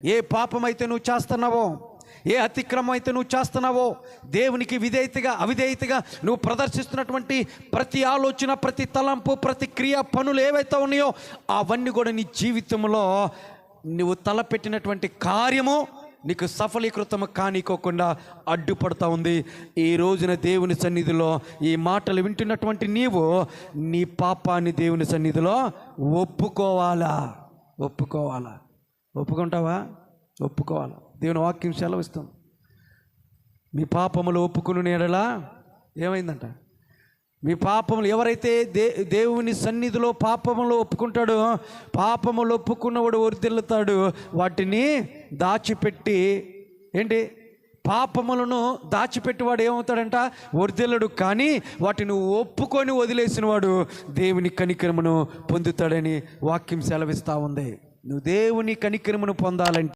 ఏ పాపం అయితే నువ్వు చేస్తున్నావో, ఏ అతిక్రమం అయితే నువ్వు చేస్తున్నావో, దేవునికి విధేయతగా అవిధేయతగా నువ్వు ప్రదర్శిస్తున్నటువంటి ప్రతి ఆలోచన, ప్రతి తలంపు, ప్రతి క్రియ, పనులు ఏవైతే ఉన్నాయో అవన్నీ కూడా నీ జీవితంలో నువ్వు తలపెట్టినటువంటి కార్యము నీకు సఫలీకృతం కానికోకుండా అడ్డుపడుతూ ఉంది. ఈ రోజున దేవుని సన్నిధిలో ఈ మాటలు వింటున్నటువంటి నీవు నీ పాపాన్ని దేవుని సన్నిధిలో ఒప్పుకోవాలా? ఒప్పుకుంటావా? ఒప్పుకోవాలా? దేవుని వాక్యం సెలవిస్తుంది. మీ పాపములు ఒప్పుకుని ఎడలా ఏమైందంట? మీ పాపములు ఎవరైతే దేవుని సన్నిధిలో పాపములు ఒప్పుకుంటాడో, పాపములు ఒప్పుకున్నవాడు వర్ధిల్లుతాడు. వాటిని దాచిపెట్టి పాపములను దాచిపెట్టివాడు ఏమవుతాడంట? వర్ధిల్లుడు. కానీ వాటిని ఒప్పుకొని వదిలేసిన వాడు దేవుని కనికరమును పొందుతాడని వాక్యం సెలవిస్తూ ఉంది. నువ్వు దేవుని కనికరమును పొందాలంటే